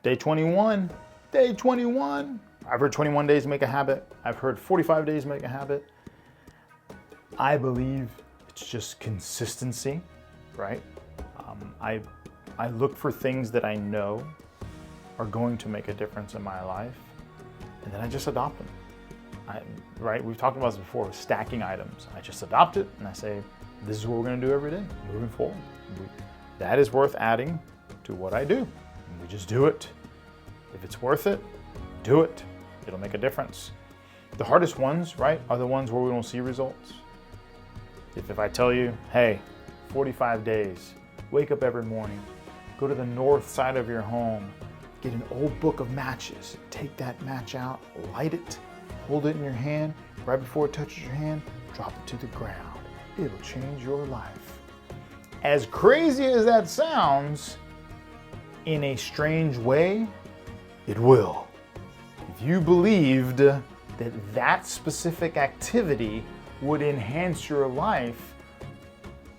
Day 21, day 21. I've heard 21 days make a habit. I've heard 45 days make a habit. I believe it's just consistency, right? I look for things that I know are going to make a difference in my life, and then I just adopt them. Right? We've talked about this before, stacking items. I just adopt it and I say, this is what we're going to do every day moving forward. That is worth adding to what I do. And we just do it. If it's worth it, do it. It'll make a difference. The hardest ones, right, are the ones where we don't see results. If I tell you, hey, 45 days, wake up every morning, go to the north side of your home, get an old book of matches, take that match out, light it, hold it in your hand, right before it touches your hand, drop it to the ground. It'll change your life. As crazy as that sounds, in a strange way, it will. If you believed that specific activity would enhance your life,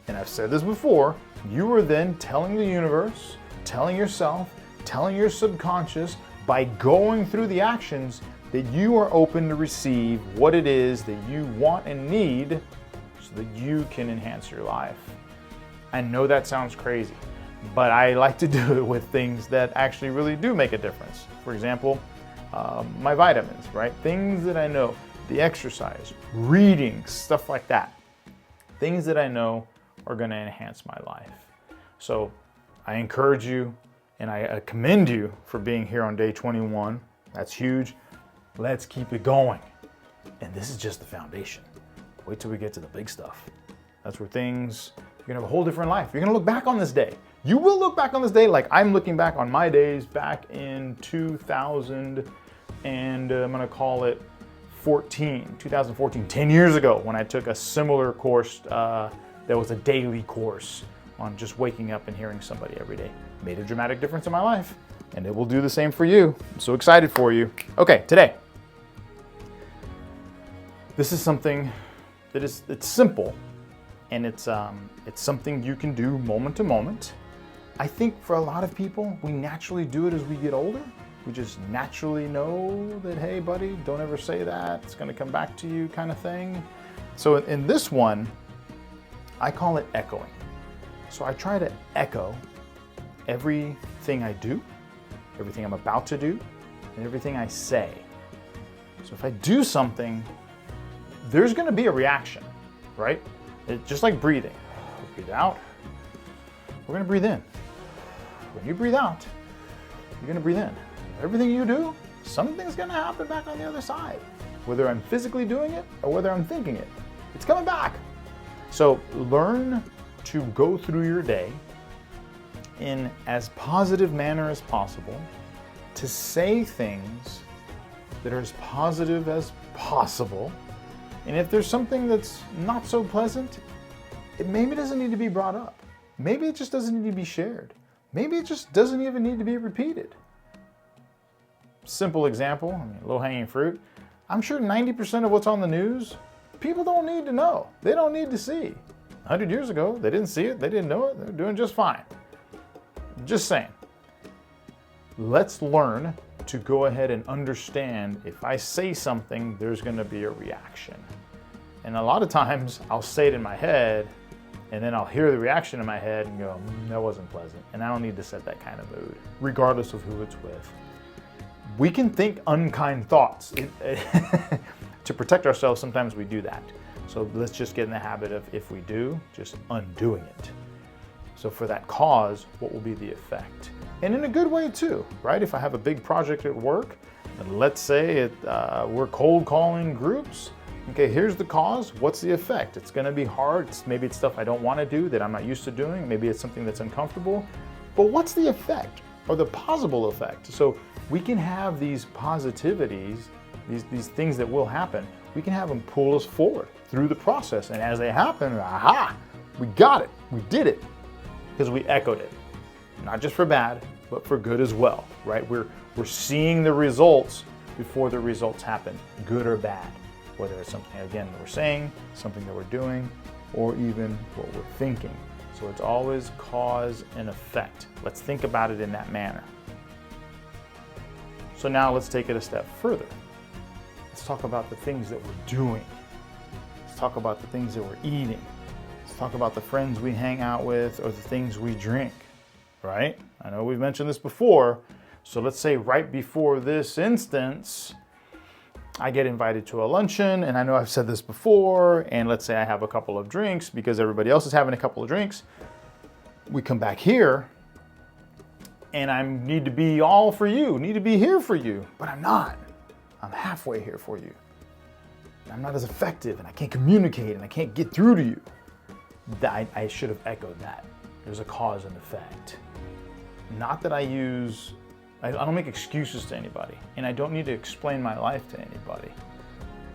and I've said this before, you are then telling the universe, telling yourself, telling your subconscious, by going through the actions, that you are open to receive what it is that you want and need so that you can enhance your life. I know that sounds crazy, but I like to do it with things that actually really do make a difference. For example, my vitamins, right? Things that I know, the exercise, reading, stuff like that. Things that I know are going to enhance my life. So I encourage you and I commend you for being here on day 21. That's huge. Let's keep it going. And this is just the foundation. Wait till we get to the big stuff. That's where things, you're gonna have a whole different life. You're gonna look back on this day. You will look back on this day like I'm looking back on my days back in 2000 and I'm gonna call it 2014, 10 years ago when I took a similar course that was a daily course on just waking up and hearing somebody every day. Made a dramatic difference in my life. And it will do the same for you. I'm so excited for you. Okay, today. This is something that it's simple, and it's something you can do moment to moment. I think for a lot of people, we naturally do it as we get older. We just naturally know that, hey, buddy, don't ever say that. It's gonna come back to you kind of thing. So in this one, I call it echoing. So I try to echo everything I do, everything I'm about to do, and everything I say. So if I do something, there's gonna be a reaction, right? It's just like breathing. Breathe out, we're gonna breathe in. When you breathe out, you're gonna breathe in. Everything you do, something's gonna happen back on the other side. Whether I'm physically doing it or whether I'm thinking it, it's coming back. So learn to go through your day in as positive manner as possible, to say things that are as positive as possible. And if there's something that's not so pleasant, it maybe doesn't need to be brought up. Maybe it just doesn't need to be shared. Maybe it just doesn't even need to be repeated. Simple example, low-hanging fruit. I'm sure 90% of what's on the news, people don't need to know. They don't need to see. 100 years ago, they didn't see it, they didn't know it, they're doing just fine. Just saying. Let's learn to go ahead and understand if I say something, there's gonna be a reaction. And a lot of times I'll say it in my head and then I'll hear the reaction in my head and go, that wasn't pleasant. And I don't need to set that kind of mood, regardless of who it's with. We can think unkind thoughts. To protect ourselves, sometimes we do that. So let's just get in the habit of, if we do, just undoing it. So for that cause, what will be the effect? And in a good way too, right? If I have a big project at work, and let's say we're cold calling groups, okay, here's the cause, what's the effect? It's gonna be hard, maybe it's stuff I don't wanna do that I'm not used to doing, maybe it's something that's uncomfortable, but what's the effect, or the possible effect? So we can have these positivities, these things that will happen, we can have them pull us forward through the process, and as they happen, aha, we got it, we did it. Because we echoed it, not just for bad, but for good as well, right? We're seeing the results before the results happen, good or bad, whether it's something, again, that we're saying, something that we're doing, or even what we're thinking. So it's always cause and effect. Let's think about it in that manner. So now let's take it a step further. Let's talk about the things that we're doing. Let's talk about the things that we're eating. Let's talk about the friends we hang out with or the things we drink, right? I know we've mentioned this before. So let's say right before this instance, I get invited to a luncheon, and I know I've said this before, and let's say I have a couple of drinks because everybody else is having a couple of drinks. We come back here, and I need to be all for you, need to be here for you, but I'm not. I'm halfway here for you. I'm not as effective, and I can't communicate, and I can't get through to you. I should have echoed that. There's a cause and effect. Not that I don't make excuses to anybody, and I don't need to explain my life to anybody.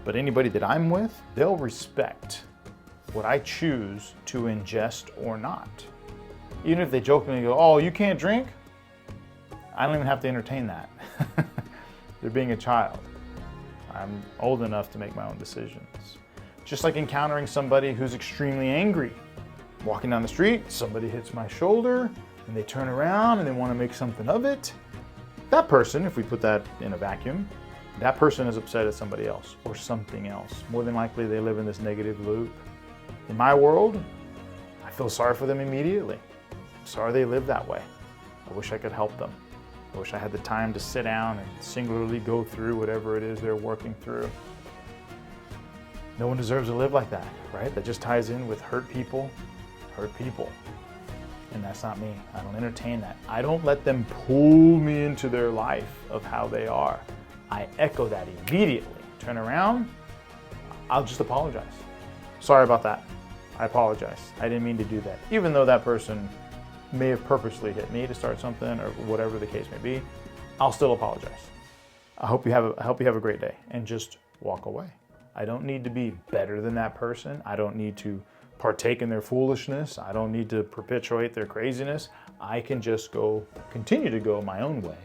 But anybody that I'm with, they'll respect what I choose to ingest or not. Even if they jokingly go, oh, you can't drink? I don't even have to entertain that. They're being a child. I'm old enough to make my own decisions. Just like encountering somebody who's extremely angry. Walking down the street, somebody hits my shoulder, and they turn around and they want to make something of it. That person, if we put that in a vacuum, that person is upset at somebody else or something else. More than likely, they live in this negative loop. In my world, I feel sorry for them immediately. I'm sorry they live that way. I wish I could help them. I wish I had the time to sit down and singularly go through whatever it is they're working through. No one deserves to live like that, right? That just ties in with hurt people. And that's not me. I don't entertain that. I don't let them pull me into their life of how they are. I echo that immediately. Turn around, I'll just apologize. Sorry about that. I apologize. I didn't mean to do that. Even though that person may have purposely hit me to start something or whatever the case may be, I'll still apologize. I hope you have a great day, and just walk away. I don't need to be better than that person. I don't need to partake in their foolishness. I don't need to perpetuate their craziness. I can just continue to go my own way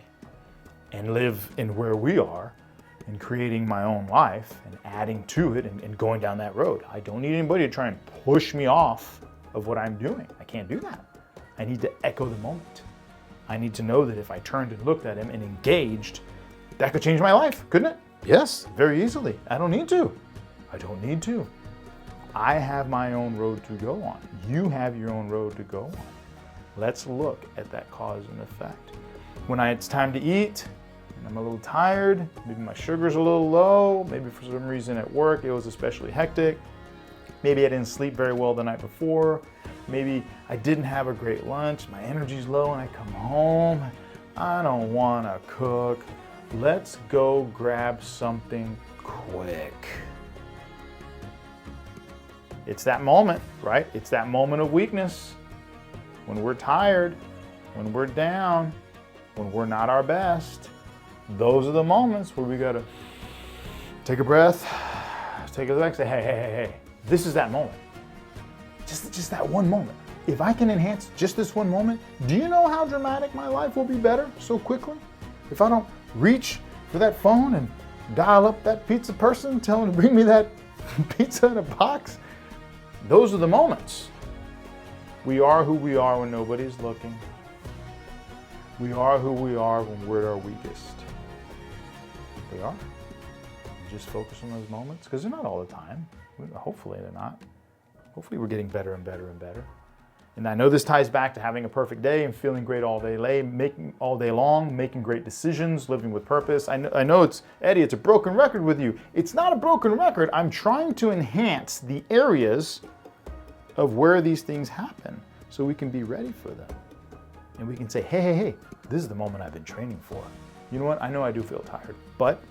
and live in where we are and creating my own life and adding to it and going down that road. I don't need anybody to try and push me off of what I'm doing. I can't do that. I need to echo the moment. I need to know that if I turned and looked at him and engaged, that could change my life, couldn't it? Yes, very easily. I don't need to. I have my own road to go on. You have your own road to go on. Let's look at that cause and effect. When it's time to eat, and I'm a little tired, maybe my sugar's a little low, maybe for some reason at work it was especially hectic, maybe I didn't sleep very well the night before, maybe I didn't have a great lunch, my energy's low and I come home, I don't want to cook. Let's go grab something quick. It's that moment, right? It's that moment of weakness. When we're tired, when we're down, when we're not our best, those are the moments where we gotta take a breath, take a breath, say, hey. This is that moment. Just that one moment. If I can enhance just this one moment, do you know how dramatic my life will be better so quickly? If I don't reach for that phone and dial up that pizza person, tell him to bring me that pizza in a box. Those are the moments. We are who we are when nobody's looking. We are who we are when we're at our weakest. We are. Just focus on those moments, because they're not all the time. Hopefully they're not. Hopefully we're getting better and better and better. And I know this ties back to having a perfect day and feeling great all day long, making great decisions, living with purpose. I know it's, Eddie, it's a broken record with you. It's not a broken record. I'm trying to enhance the areas of where these things happen so we can be ready for them. And we can say, hey, this is the moment I've been training for. You know what? I know I do feel tired, but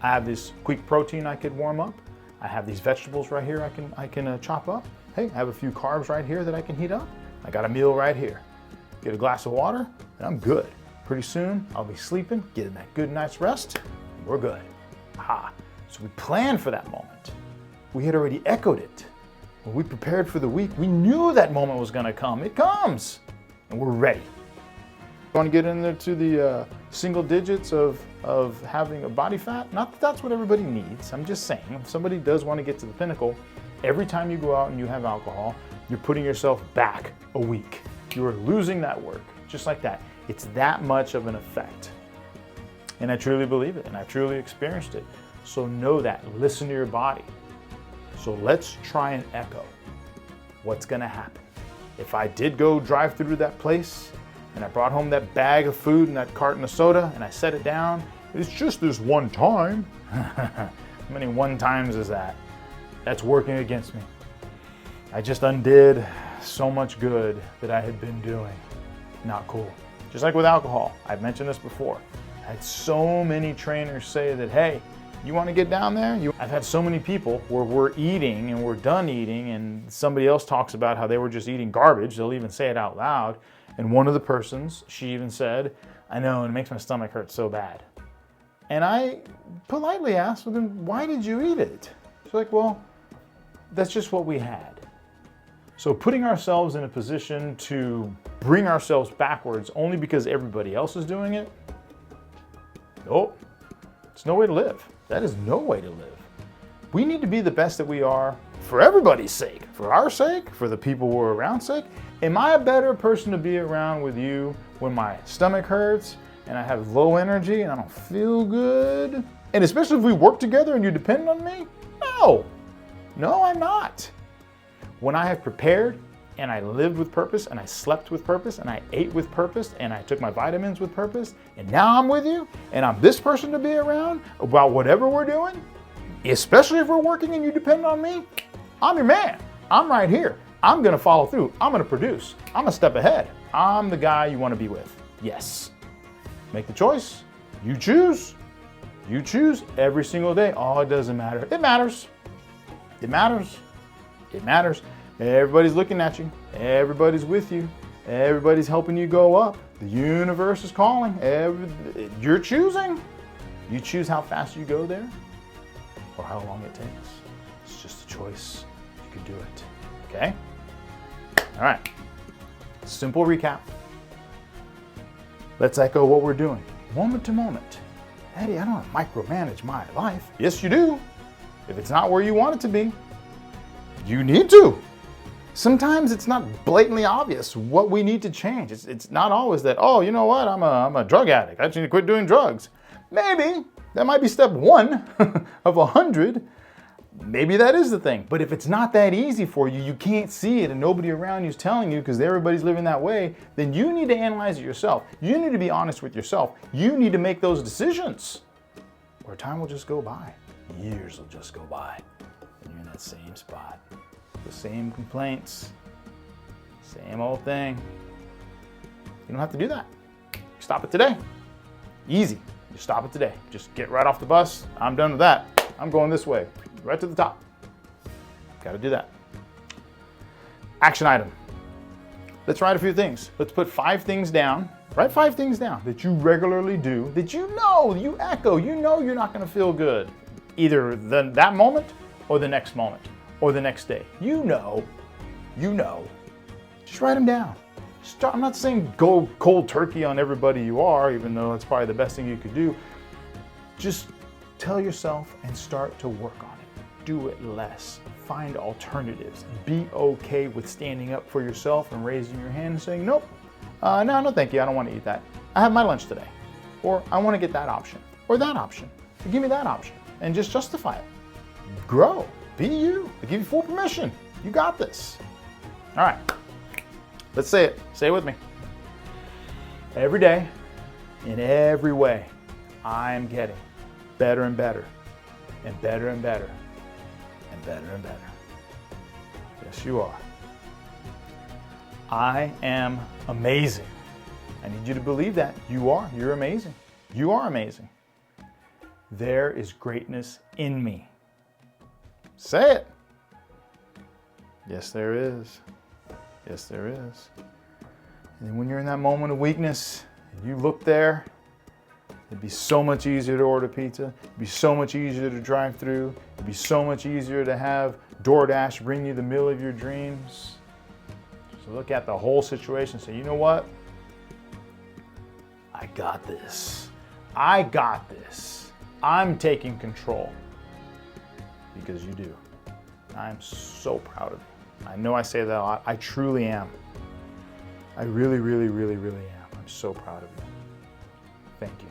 I have this quick protein I could warm up. I have these vegetables right here I can chop up. Hey, I have a few carbs right here that I can heat up. I got a meal right here. Get a glass of water, and I'm good. Pretty soon, I'll be sleeping, getting that good night's rest, and we're good. Aha. So we planned for that moment. We had already echoed it. When we prepared for the week, we knew that moment was gonna come. It comes, and we're ready. Want to get in there to the single digits of having a body fat? Not that that's what everybody needs. I'm just saying, if somebody does want to get to the pinnacle, every time you go out and you have alcohol, you're putting yourself back a week. You're losing that work, just like that. It's that much of an effect. And I truly believe it, and I've truly experienced it. So know that, listen to your body. So let's try and echo what's gonna happen. If I did go drive through that place and I brought home that bag of food and that carton of soda and I set it down, it's just this one time. How many one times is that? That's working against me. I just undid so much good that I had been doing. Not cool. Just like with alcohol, I've mentioned this before. I had so many trainers say that, hey, you want to get down there? I've had so many people where we're eating and we're done eating and somebody else talks about how they were just eating garbage. They'll even say it out loud. And one of the persons, she even said, I know, and it makes my stomach hurt so bad. And I politely asked, well, then why did you eat it? She's like, well, that's just what we had. So putting ourselves in a position to bring ourselves backwards only because everybody else is doing it, nope, it's no way to live. That is no way to live. We need to be the best that we are for everybody's sake, for our sake, for the people we're around sake. Am I a better person to be around with you when my stomach hurts and I have low energy and I don't feel good? And especially if we work together and you depend on me? No, I'm not. When I have prepared and I lived with purpose and I slept with purpose and I ate with purpose and I took my vitamins with purpose and now I'm with you and I'm this person to be around about whatever we're doing, especially if we're working and you depend on me, I'm your man. I'm right here. I'm gonna follow through. I'm gonna produce. I'm a step ahead. I'm the guy you wanna be with. Yes. Make the choice. You choose. You choose every single day. Oh, it doesn't matter. It matters. It matters. It matters. Everybody's looking at you. Everybody's with you. Everybody's helping you go up. The universe is calling. You're choosing. You choose how fast you go there or how long it takes. It's just a choice. You can do it. Okay? All right. Simple recap. Let's echo what we're doing. Moment to moment. Eddie, I don't micromanage my life. Yes, you do. If it's not where you want it to be, you need to. Sometimes it's not blatantly obvious what we need to change. It's not always that, oh, you know what, I'm a drug addict. I just need to quit doing drugs. Maybe that might be step 1 of 100. Maybe that is the thing. But if it's not that easy for you, you can't see it and nobody around you is telling you because everybody's living that way, then you need to analyze it yourself. You need to be honest with yourself. You need to make those decisions or time will just go by. Years will just go by and you're in that same spot. The same complaints, same old thing. You don't have to do that. Stop it today. Easy. Just stop it today. Just get right off the bus. I'm done with that. I'm going this way, right to the top. Got to do that. Action item. Let's write a few things. Let's put 5 things down. Write 5 things down that you regularly do, that you know, you echo, you know you're not going to feel good. Either that moment or the next moment. Or the next day. You know. Just write them down. I'm not saying go cold turkey on everybody you are, even though that's probably the best thing you could do. Just tell yourself and start to work on it. Do it less. Find alternatives. Be okay with standing up for yourself and raising your hand and saying, nope, no thank you, I don't want to eat that. I have my lunch today. Or I want to get that option. Or that option. Give me that option. And just justify it. Grow. Be you. I give you full permission. You got this. All right. Let's say it. Say it with me. Every day, in every way, I'm getting better and better, and better and better, and better and better. Yes, you are. I am amazing. I need you to believe that. You are. You're amazing. You are amazing. There is greatness in me. Say it. Yes, there is. Yes, there is. And then when you're in that moment of weakness, and you look there, it'd be so much easier to order pizza. It'd be so much easier to drive through. It'd be so much easier to have DoorDash bring you the meal of your dreams. So look at the whole situation and say, you know what? I got this. I got this. I'm taking control. Because you do. I'm so proud of you. I know I say that a lot. I truly am. I really, really, really, really am. I'm so proud of you. Thank you.